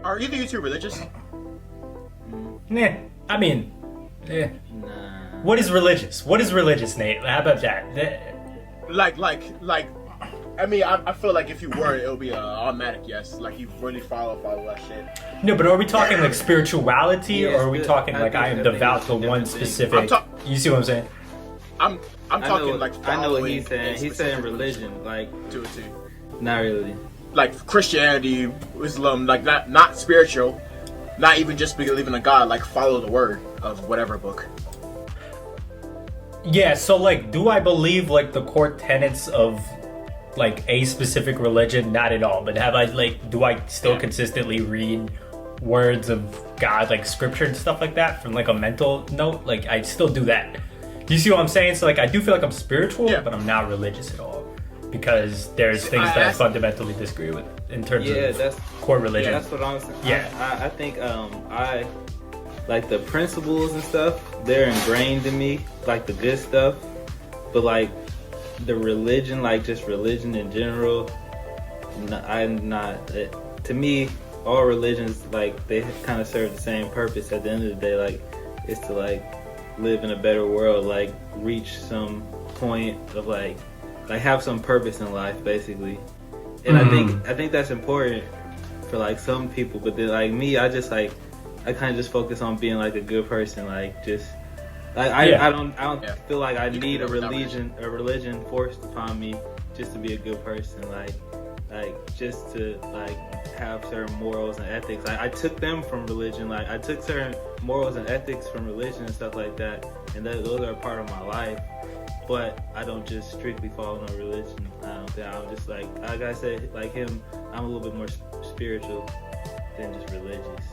Are either you two religious? Nah, I mean, Nah. what is religious? What is religious, Nate? How about that? Like. I mean, I feel like if you were, it would be an automatic yes. Like you really follow that shit. No, but are we talking like spirituality, Yeah, or are we talking like I am devout to one specific? You see what I'm saying? I'm talking like I know what he's following saying. a He's saying specific religion, like to it too. not really. Like Christianity, Islam, like not spiritual, not even just believing in God. Like follow the word of whatever book. Yeah. So like, do I believe like the core tenets of like a specific religion? Not at all. But do I still consistently read words of God, like scripture and stuff like that from like a mental note? Like I still do that. Do you see what I'm saying? So like I do feel like I'm spiritual, but I'm not religious at all, because there's things that I fundamentally disagree with in terms of that's core religion. Yeah, that's what I'm saying. Yeah. I think I like the principles and stuff. They're ingrained in me, like the good stuff. But like the religion, like just religion in general, I'm not. To me, all religions, like they kind of serve the same purpose. At the end of the day, like it's to like live in a better world, like reach some point of like have some purpose in life, basically. And I think that's important for like some people. But then like me, I kind of just focus on being like a good person, like just. I don't feel like I need a religion forced upon me just to be a good person, like just to like have certain morals and ethics. I took them from religion, like I took certain morals and ethics from religion and stuff like that, and those are a part of my life. But I don't just strictly follow no religion. I'm just like I said, like him, I'm a little bit more spiritual than just religious.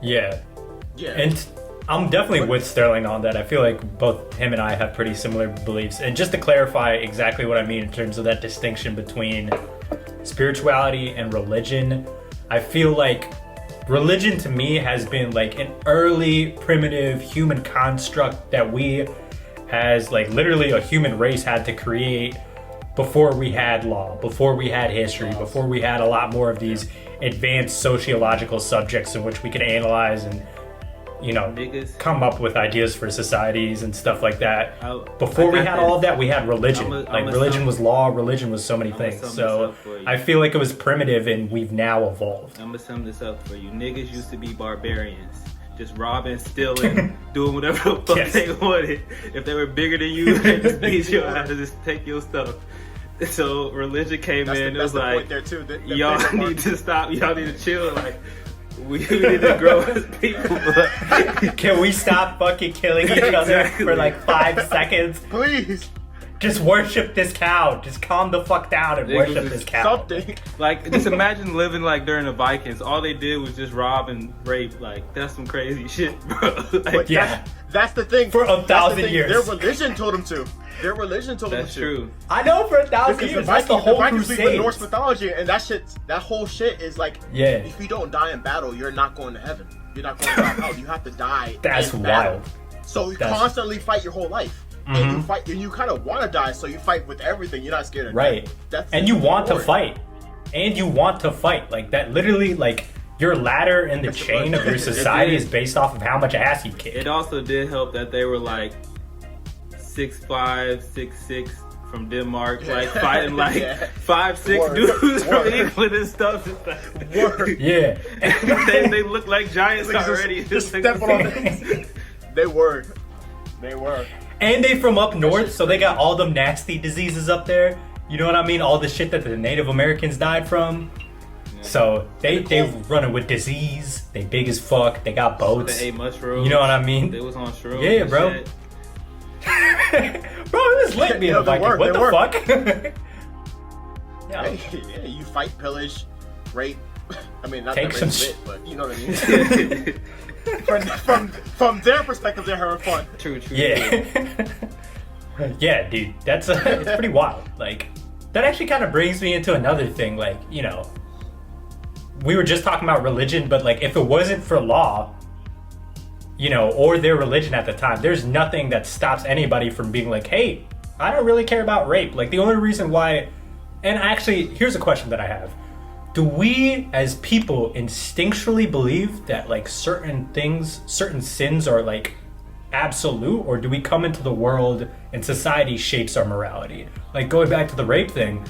Yeah. And I'm definitely with Sterling on that. I feel like both him and I have pretty similar beliefs. And just to clarify exactly what I mean in terms of that distinction between spirituality and religion, I feel like religion to me has been like an early primitive human construct that we as like literally a human race had to create before we had law, before we had history, before we had a lot more of these advanced sociological subjects in which we could analyze and come up with ideas for societies and stuff like that. Before we had all of that, we had religion. Religion was law, religion was so many things. So I feel like it was primitive and we've now evolved. I'm gonna sum this up for you. Niggas used to be barbarians. Just robbing, stealing, doing whatever the fuck they wanted. If they were bigger than you, they just beat your ass, just take your stuff. So religion came in, it was like, y'all need to stop, y'all need to chill, like, we need to grow as people. Can we stop fucking killing each other for like 5 seconds? Please. Just worship this cow. Just calm the fuck down and worship this cow. Something. Like, just imagine living like during the Vikings. All they did was just rob and rape. Like, that's some crazy shit, bro. Like, that's the thing. For 1,000 years. Their religion told them to. That's true. I know for 1,000 years. That's the whole crusade. The Norse mythology, and that whole shit is like, if you don't die in battle, you're not going to heaven. You're not going to hell. You have to die. That's in wild. Battle. So you constantly fight your whole life. And you fight, and you kind of want to die, so you fight with everything. You're not scared of death. And you want to fight. And you want to fight. Like, that literally, like, your ladder in the chain of your society is based off of how much ass you kick. It also did help that they were, like, 6'5", 6'6", from Denmark, like, fighting, like, 5'6" dudes from England and stuff. Yeah. they look like giants already. Just step on it. They were. And they from up north, so they got all them nasty diseases up there. You know what I mean? All the shit that the Native Americans died from. Yeah. So they running with disease. They big as fuck. They got boats. They ate mushrooms. You know what I mean? They was on shrooms. Yeah, bro. Bro, it was lit being a Viking. What the fuck? Yeah, you fight, pillage, rape. I mean, not take that some bit, but you know what I mean. From their perspective, they're having fun. True. Yeah. Yeah, dude, it's pretty wild. Like, that actually kind of brings me into another thing. Like, we were just talking about religion, but like, if it wasn't for law, or their religion at the time, there's nothing that stops anybody from being like, hey, I don't really care about rape. Like, the only reason why, and actually, here's a question that I have. do we as people instinctually believe that like certain things, certain sins are like absolute, or do we come into the world and society shapes our morality? Like going back to the rape thing,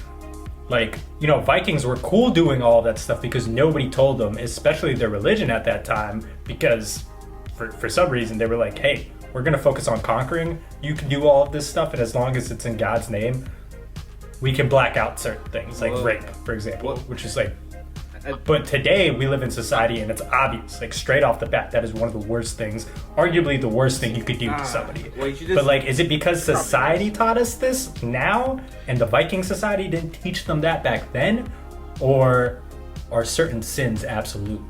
like, you know, Vikings were cool doing all that stuff because nobody told them, especially their religion at that time, because for some reason they were like, hey, we're going to focus on conquering. You can do all of this stuff, and as long as it's in God's name, we can black out certain things, like rape, for example, which is like... But today, we live in society, and it's obvious, like straight off the bat, that is one of the worst things, arguably the worst thing you could do to somebody. But like, is it because society taught us this now, and the Viking society didn't teach them that back then? Or are certain sins absolute?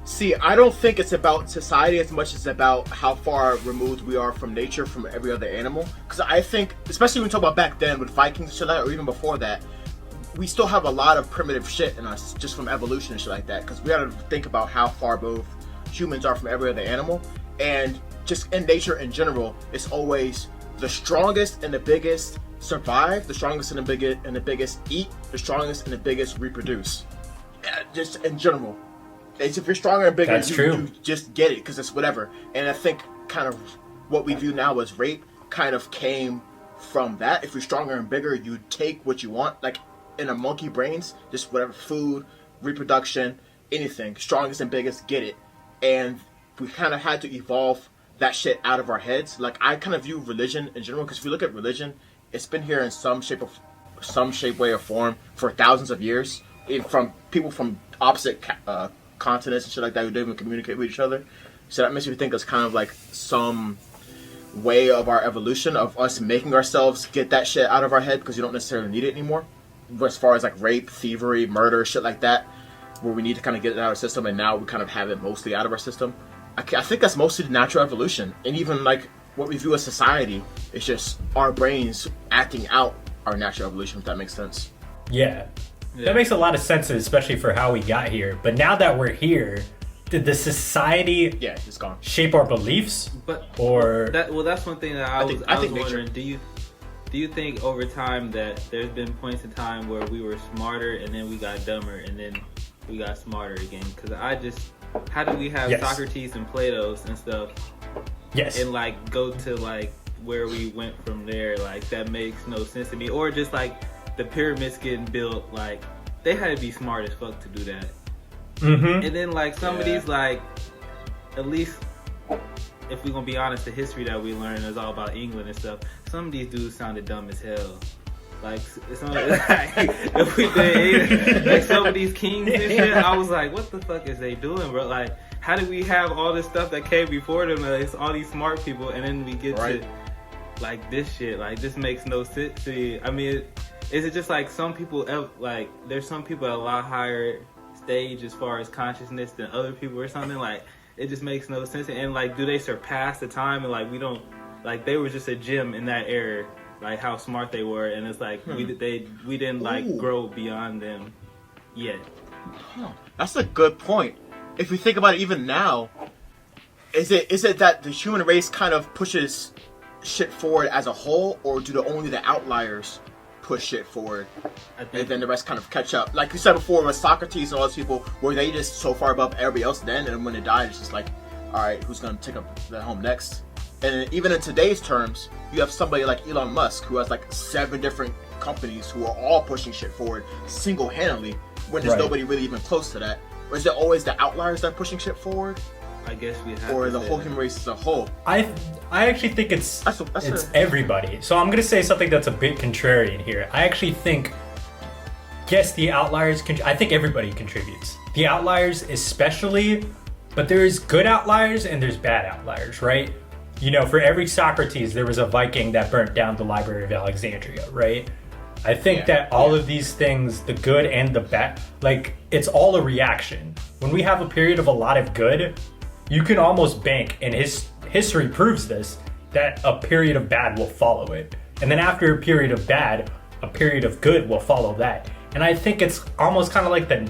See, I don't think it's about society as much as about how far removed we are from nature, from every other animal. Because I think, especially when we talk about back then with Vikings and shit like that, or even before that, we still have a lot of primitive shit in us just from evolution and shit like that. Because we gotta think about how far both humans are from every other animal. And just in nature in general, it's always the strongest and the biggest survive, the strongest and the biggest eat, the strongest and the biggest reproduce. Just in general. It's if you're stronger and bigger, you just get it because it's whatever. And I think kind of what we view now as rape kind of came from that. If you're stronger and bigger, you take what you want. Like in a monkey brains, just whatever, food, reproduction, anything. Strongest and biggest, get it. And we kind of had to evolve that shit out of our heads. Like I kind of view religion in general, because if you look at religion, it's been here in some shape, way, or form for thousands of years. From people from opposite continents and shit like that who don't even communicate with each other. So that makes me think it's kind of like some way of our evolution of us making ourselves get that shit out of our head because you don't necessarily need it anymore. As far as like rape, thievery, murder, shit like that, where we need to kind of get it out of our system, and now we kind of have it mostly out of our system. I think that's mostly the natural evolution. And even like what we view as society, it's just our brains acting out our natural evolution, if that makes sense. Yeah. That makes a lot of sense, especially for how we got here. But now that we're here, did the society it's gone. Shape our beliefs? That's one thing that I was wondering. Do you think over time that there's been points in time where we were smarter and then we got dumber and then we got smarter again? Because how do we have Socrates and Plato's and stuff? Yes. And like go to like where we went from there? Like that makes no sense to me. Or just like the pyramids getting built, like they had to be smart as fuck to do that. Mm-hmm. And then like some of these, like at least if we're gonna be honest, the history that we learned is all about England and stuff. Some of these dudes sounded dumb as hell. Like some of if we did like some of these kings and shit, I was like, what the fuck is they doing, bro? Like, how did we have all this stuff that came before them? Like, it's all these smart people, and then we get to like this shit. Like, this makes no sense to me. I mean, is it just like some people, like, there's some people at a lot higher stage as far as consciousness than other people or something? Like, it just makes no sense. And like, do they surpass the time? And like, we don't, like, they were just a gem in that era, like how smart they were. And it's like, we didn't like grow beyond them yet. Huh. That's a good point. If you think about it, even now, is it that the human race kind of pushes shit forward as a whole, or do only the outliers push shit forward, and then the rest kind of catch up? Like you said before, with Socrates and all those people, were they just so far above everybody else then, and when they died, it's just like, all right, who's gonna take up the home next? And even in today's terms, you have somebody like Elon Musk who has like 7 different companies who are all pushing shit forward single-handedly, when there's nobody really even close to that. Or is it always the outliers that are pushing shit forward? I guess we have. Or the whole human race as a whole? I actually think it's everybody. So I'm going to say something that's a bit contrarian here. I actually think, yes, the outliers, I think everybody contributes. The outliers especially, but there's good outliers and there's bad outliers, right? You know, for every Socrates, there was a Viking that burnt down the Library of Alexandria, right? I think that all of these things, the good and the bad, like, it's all a reaction. When we have a period of a lot of good, you can almost bank, and history proves this, that a period of bad will follow it. And then after a period of bad, a period of good will follow that. And I think it's almost kind of like the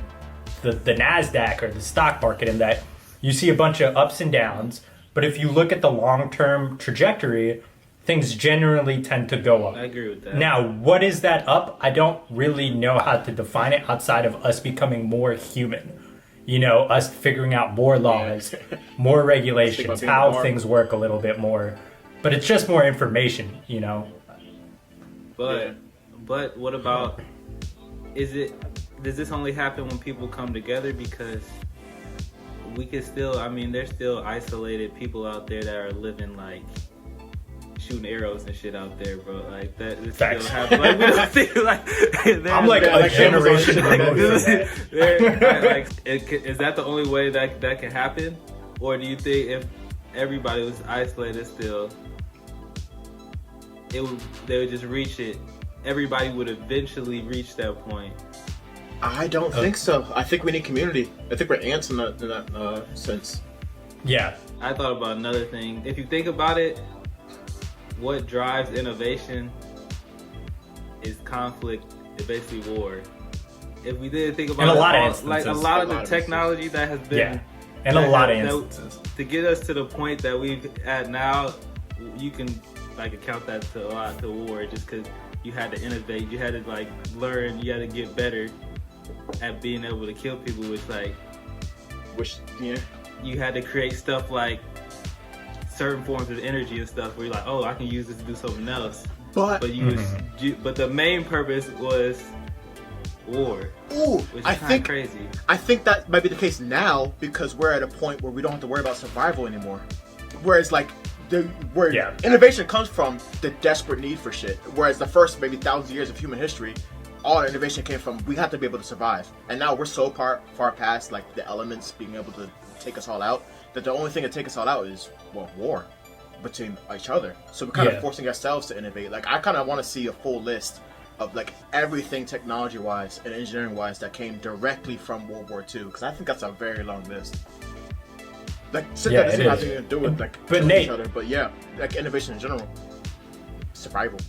NASDAQ or the stock market, in that you see a bunch of ups and downs, but if you look at the long-term trajectory, things generally tend to go up. I agree with that. Now, what is that up? I don't really know how to define it outside of us becoming more human. You know, us figuring out more laws, more regulations, how things work a little bit more. But it's just more information, you know. But what about, does this only happen when people come together? Because we can still, I mean, there's still isolated people out there that are living like shooting arrows and shit out there, bro. Like that is still happening. Like we don't think like I'm like a generation is that the only way that can happen? Or do you think if everybody was isolated still, they would just reach it? Everybody would eventually reach that point. I don't think so. I think we need community. I think we're ants in that sense. Yeah. I thought about another thing. If you think about it, what drives innovation is conflict, it's basically war. If we didn't think about in a it, lot of instances, like a lot of the technology that has been, in a lot of instances, to get us to the point that we've at now, you can like account that to a lot to war, just because you had to innovate, you had to like learn, you had to get better at being able to kill people, you had to create stuff like certain forms of energy and stuff where you're like, oh, I can use this to do something else. But the main purpose was war. Ooh, which is I think crazy. I think that might be the case now because we're at a point where we don't have to worry about survival anymore. Whereas like innovation comes from the desperate need for shit. Whereas the first maybe thousands of years of human history, all innovation came from we have to be able to survive. And now we're so far past like the elements being able to take us all out that the only thing to take us all out is war between each other. So we're kind of forcing ourselves to innovate. Like I kind of want to see a full list of like everything technology-wise and engineering-wise that came directly from World War II, because I think that's a very long list. Like that doesn't have anything to do with like Nate, each other, but yeah, like innovation in general, survival.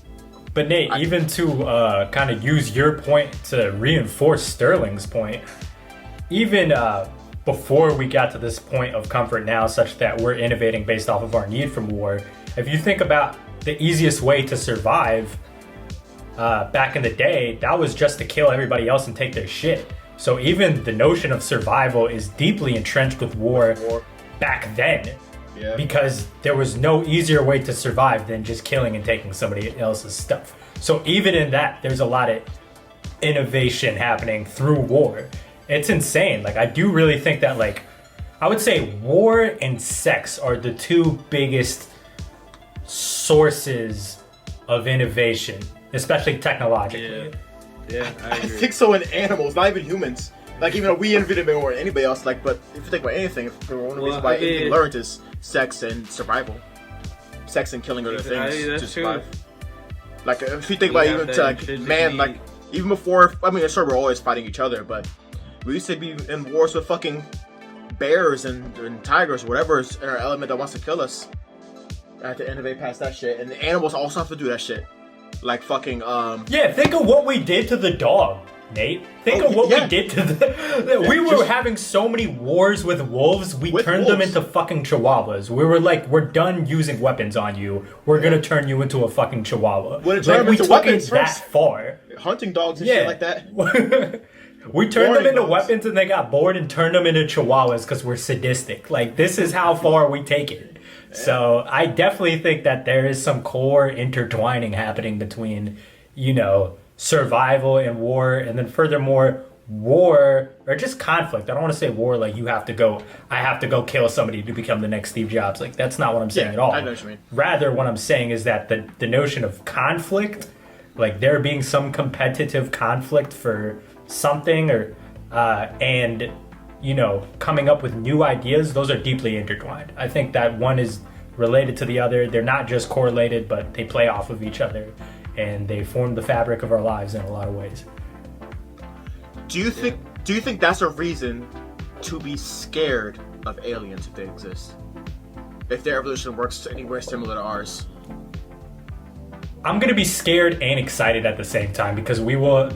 But Nate, even to kind of use your point to reinforce Sterling's point, even before we got to this point of comfort now, such that we're innovating based off of our need from war, if you think about the easiest way to survive back in the day, that was just to kill everybody else and take their shit. So even the notion of survival is deeply entrenched with war back then. Yeah. Because there was no easier way to survive than just killing and taking somebody else's stuff. So even in that, there's a lot of innovation happening through war. It's insane. Like I do really think that like, I would say war and sex are the two biggest sources of innovation, especially technologically. Yeah, I think so in animals, not even humans. Like even though we innovated more than anybody else, like, but if you think about anything, if the one reason why anything learned is sex and survival, sex and killing other things to survive. Like if you think about even to like man, like even before, I mean, sure we're always fighting each other, but we used to be in wars with fucking bears and tigers, whatever's in our element that wants to kill us. I had to innovate past that shit, and the animals also have to do that shit. Like fucking Yeah, think of what we did to the dog, Nate. Think of what we did to the we were having so many wars with wolves, we turned them into fucking chihuahuas. We were like, we're done using weapons on you. We're gonna turn you into a fucking chihuahua. Like, we took it that far. Hunting dogs and shit like that. We turned them into weapons and they got bored and turned them into chihuahuas because we're sadistic. Like, this is how far we take it. So I definitely think that there is some core intertwining happening between, you know, survival and war, and then furthermore, war or just conflict. I don't want to say war like I have to go kill somebody to become the next Steve Jobs. Like, that's not what I'm saying at all. I know what you mean. Rather, what I'm saying is that the notion of conflict, like there being some competitive conflict for something or and you know, coming up with new ideas, those are deeply intertwined. I think that one is related to the other. They're not just correlated, but they play off of each other, and they form the fabric of our lives in a lot of ways. Do you think that's a reason to be scared of aliens if they exist? If their evolution works anywhere similar to ours? I'm going to be scared and excited at the same time, because we will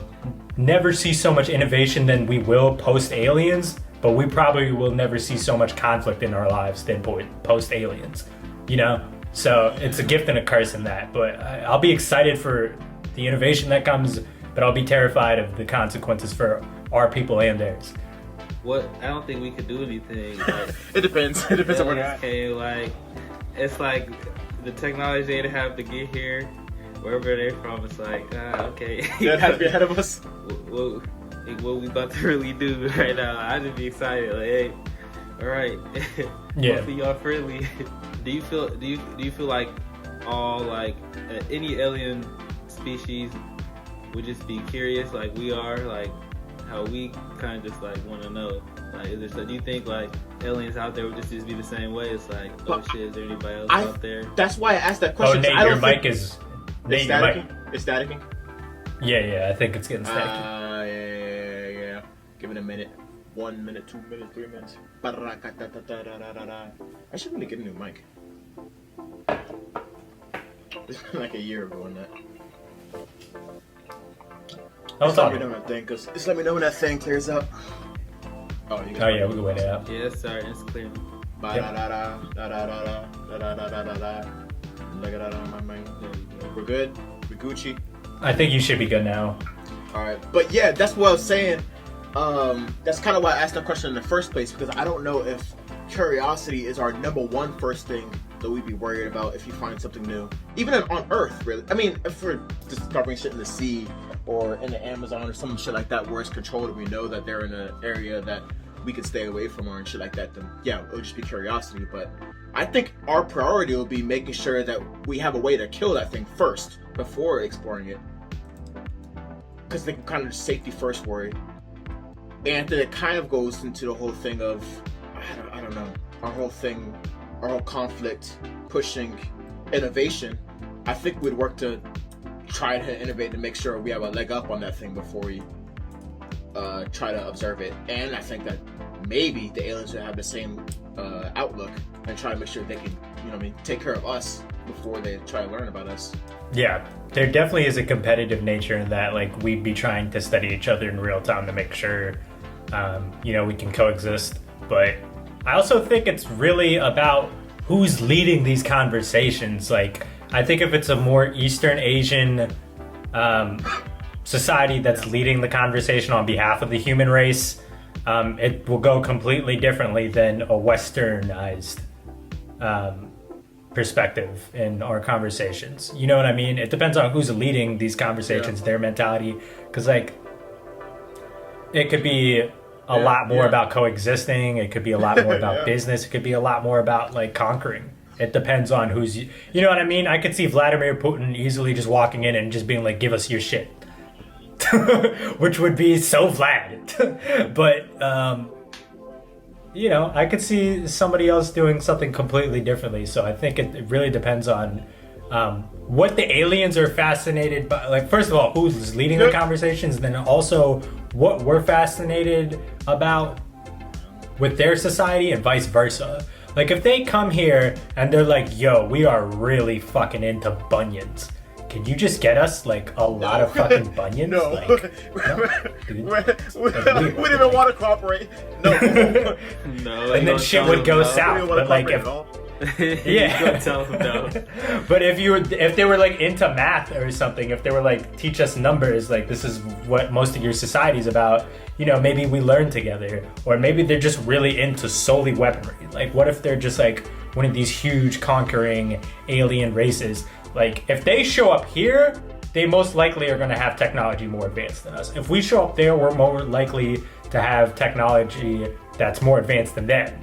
never see so much innovation than we will post-aliens, but we probably will never see so much conflict in our lives than post-aliens, you know? So it's a gift and a curse in that. But I'll be excited for the innovation that comes, but I'll be terrified of the consequences for our people and theirs. What? I don't think we could do anything. Like, It depends. It depends on where they're at. okay, like it's like the technology they have to get here, wherever they're from. It's like okay, They'd have to be ahead of us. what we about to really do right now. I just be excited. Like, hey, all right, Yeah. hopefully y'all friendly. Do you feel like all like any alien species would just be curious like we are, like how we kind of just like want to know? Like, do you think like aliens out there would just be the same way? It's like, oh shit, is there anybody else out there? That's why I asked that Oh, question. Nate, I don't your think mic is... it's Nate, your mic... staticking. It's staticking. Yeah, I think it's getting staticky. Yeah. Give it a minute. 1 minute, 2 minutes, 3 minutes. I should really get a new mic. It's been like a year ago on that. I'll Just talk. let me know when that thing, cause just let me know when that thing clears up. Oh, you Oh yeah, we can wait it out. Yeah, sorry, it's clear. Look at that on my mic. We're good. We're Gucci. I think you should be good now. All right, but yeah, that's what I was saying. That's kind of why I asked that question in the first place, because I don't know if curiosity is our number one first thing that we'd be worried about if you find something new, even on Earth. Really, I mean, if we're discovering shit in the sea or in the Amazon or some shit like that where it's controlled and we know that they're in an area that we could stay away from or and shit like that, then yeah, it would just be curiosity. But I think our priority will be making sure that we have a way to kill that thing first before exploring it, because they can kind of safety first worry. And then it kind of goes into the whole thing of, I don't know, our whole conflict pushing innovation. I think we'd work to try to innovate to make sure we have a leg up on that thing before we try to observe it. And I think that maybe the aliens would have the same outlook and try to make sure they can, take care of us before they try to learn about us. Yeah, there definitely is a competitive nature in that. Like, we'd be trying to study each other in real time to make sure, we can coexist. But I also think it's really about who's leading these conversations. Like, I think if it's a more Eastern Asian society that's leading the conversation on behalf of the human race, it will go completely differently than a Westernized perspective in our conversations. You know what I mean? It depends on who's leading these conversations, their mentality. Because, like, it could be a lot more about coexisting. It could be a lot more about business. It could be a lot more about, like, conquering. It depends on who's... You know what I mean? I could see Vladimir Putin easily just walking in and just being like, give us your shit. Which would be so Vlad. But, I could see somebody else doing something completely differently. So I think it really depends on what the aliens are fascinated by. Like, first of all, who's leading the conversations, and then also what we're fascinated about with their society and vice versa. Like, if they come here and they're like, yo, we are really fucking into bunions. Can you just get us, like, a lot of fucking bunions? No. Like, dude. We didn't even want to cooperate. No. No. And then shit would go We south. didn't want But, to like, cooperate if... at all. Yeah. You gonna tell them no. But if they were like into math or something, if they were like, teach us numbers, like, this is what most of your society's about, maybe we learn together. Or maybe they're just really into solely weaponry. Like, what if they're just like one of these huge conquering alien races? Like, if they show up here, they most likely are going to have technology more advanced than us. If we show up there, we're more likely to have technology that's more advanced than them.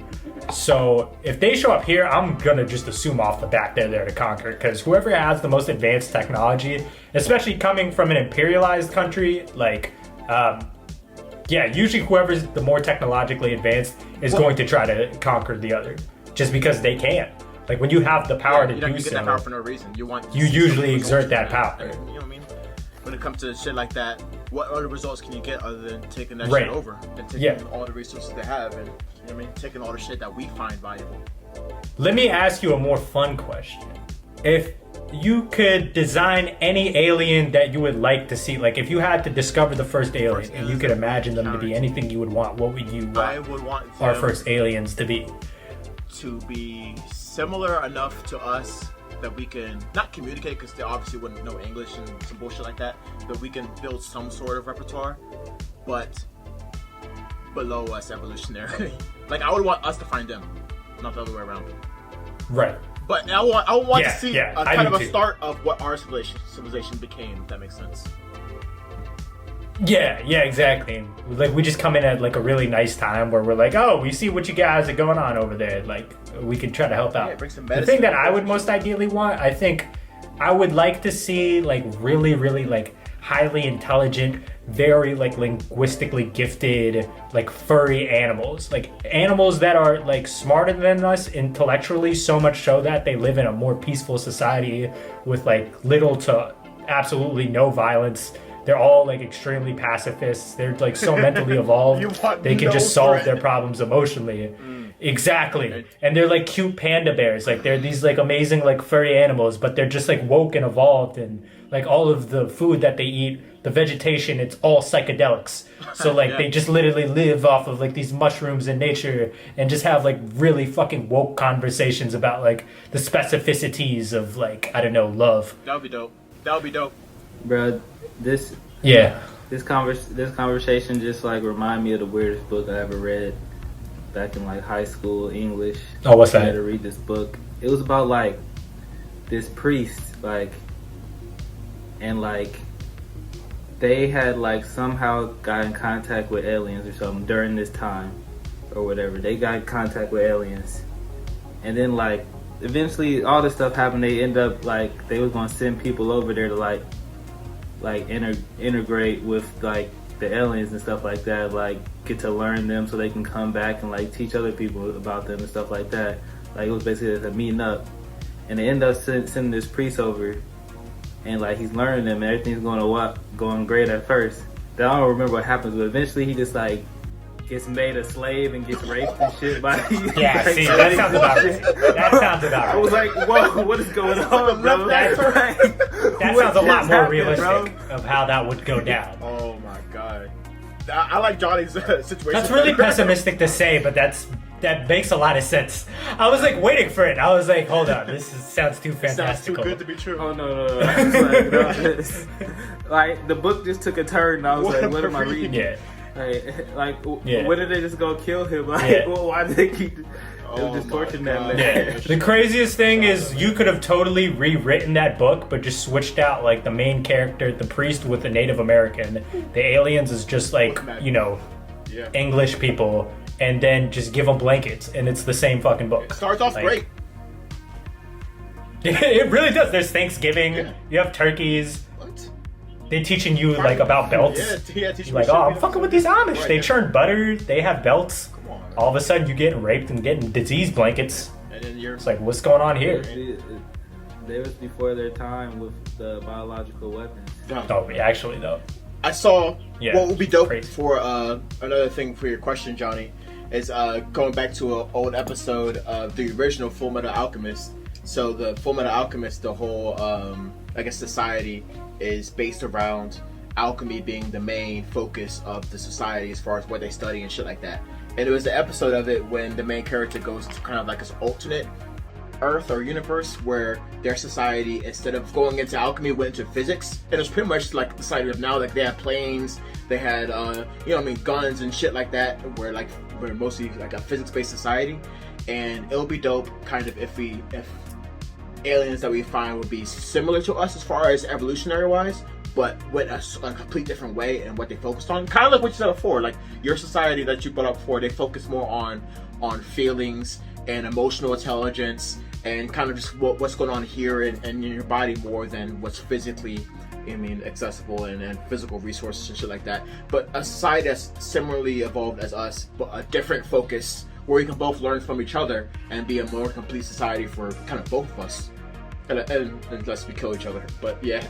So if they show up here, I'm going to just assume off the bat they're there to conquer, because whoever has the most advanced technology, especially coming from an imperialized country, like, usually whoever's the more technologically advanced is going to try to conquer the other, just because they can. Like, when you have the power to do you so, get that power for no reason. You usually exert that power. You know what I mean? When it comes to shit like that, what other results can you get other than taking that Right. shit over and taking all the resources they have and taking all the shit that we find valuable? Let me ask you a more fun question. If you could design any alien that you would like to see, like, if you had to discover the first alien and you could imagine them to be anything you would want, what would you want? I would want our first aliens to be? To be similar enough to us that we can not communicate because they obviously wouldn't know English and some bullshit like that, but we can build some sort of repertoire, but below us evolutionarily. Like I would want us to find them, not the other way around. Right. But I want to see yeah, a kind of a start of what our civilization became, if that makes sense. Yeah, exactly. Like we just come in at like a really nice time where we're like, oh, we see what you guys are going on over there. Like we can try to help out. Yeah, bring some the medicine. thing that I would most ideally want, I think, I would like to see like really, really like highly intelligent, very like linguistically gifted, like furry animals. Like animals that are like smarter than us intellectually, so much so that they live in a more peaceful society with like little to absolutely no violence. They're all like extremely pacifists. They're like so mentally evolved. They can just solve their problems emotionally. Exactly. And they're like cute panda bears. Like they're these like amazing like furry animals, but they're just like woke and evolved, and like all of the food that they eat, the vegetation, it's all psychedelics. So like they just literally live off of like these mushrooms in nature and just have like really fucking woke conversations about like the specificities of like, I don't know, love. That would be dope. That would be dope. Bro, this conversation just like remind me of the weirdest book I ever read back in like high school English. Oh, what's that? I had to read this book. It was about like this priest, like, and like they had like somehow got in contact with aliens or something during this time or whatever. They got in contact with aliens, and then like eventually all this stuff happened. They end up like they was gonna send people over there to like integrate with like the aliens and stuff like that, like get to learn them so they can come back and like teach other people about them and stuff like that. Like it was basically a meeting up, and they end up sending this priest over, and like he's learning them and everything's going great at first. Then I don't remember what happens, but eventually he just like gets made a slave and gets raped and shit by Yeah, like, see, that sounds about right. That sounds about right. I was like, whoa, what is going on, bro? That sounds a lot more realistic of how that would go down. Oh my god. I like Johnny's situation. That's really pessimistic to say, but that makes a lot of sense. I was like waiting for it. I was like, hold on, sounds too fantastical. Sounds too good to be true. Oh no. I was like, no, like the book just took a turn and I was like, what am I reading? Yeah. When did they just go kill him? Like, well, why did they keep? It was just torturing that man. Yeah. The craziest thing is you could have totally rewritten that book, but just switched out like the main character, the priest, with the Native American. The aliens is just like, you know, English people, and then just give them blankets, and it's the same fucking book. It starts off like, great. It really does. There's Thanksgiving. Yeah. You have turkeys. What? They teaching you like about belts. Teaching Like, oh, I'm fucking with these Amish. Right, they churn butter. They have belts. Come on. All of a sudden, you getting raped and getting disease blankets. And then you're It's like, what's going on here? They was before their time with the biological weapons. Oh, actually, though. I saw what would be dope crazy. for another thing for your question, Johnny, is going back to an old episode of the original Full Metal Alchemist. So the Full Metal Alchemist, the whole I guess society is based around alchemy being the main focus of the society as far as what they study and shit like that. And it was the episode of it when the main character goes to kind of like this alternate Earth or universe where their society, instead of going into alchemy, went into physics. And it was pretty much like the society of now. Like they had planes, they had guns and shit like that. Where we're mostly like a physics-based society. And it'll be dope, kind of, if aliens that we find would be similar to us as far as evolutionary wise, but with a complete different way and what they focused on. Kind of like what you said before, like your society that you brought up before, they focus more on feelings and emotional intelligence and kind of just what's going on here and in your body more than what's physically, accessible and physical resources and shit like that. But a society that's similarly evolved as us, but a different focus where we can both learn from each other and be a more complete society for kind of both of us. And unless we kill each other. But yeah,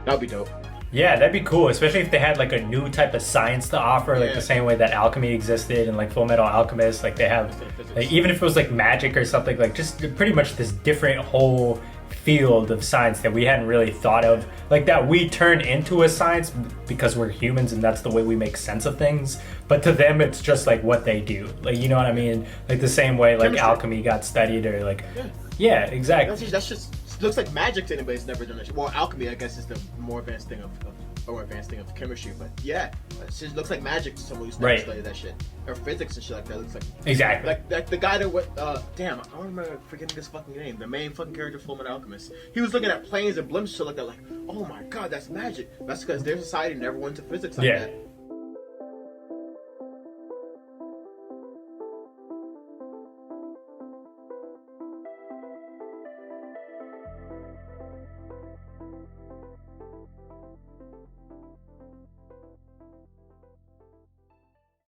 that'd be dope. Yeah, that'd be cool, especially if they had like a new type of science to offer, like the same way that alchemy existed and like Full Metal Alchemist, like they have, like, even if it was like magic or something, like just pretty much this different whole field of science that we hadn't really thought of, like that we turn into a science because we're humans and that's the way we make sense of things. but to them it's just like what they do. Like, you know what I mean? Like the same way like Chemistry. alchemy got studied, or like Yeah. yeah, exactly. That's just looks like magic to anybody who's never done it. Well, alchemy, I guess, is the more advanced thing of chemistry. But yeah, it just looks like magic to someone who's never Right. studied that shit. Or physics and shit like that. It looks like Exactly. like the guy that went. Damn, I don't remember forgetting his fucking name. The main fucking character, Fullmetal Alchemist. He was looking at planes and blimps and shit like that. Like, oh my god, that's magic. That's because their society never went to physics like Yeah. that.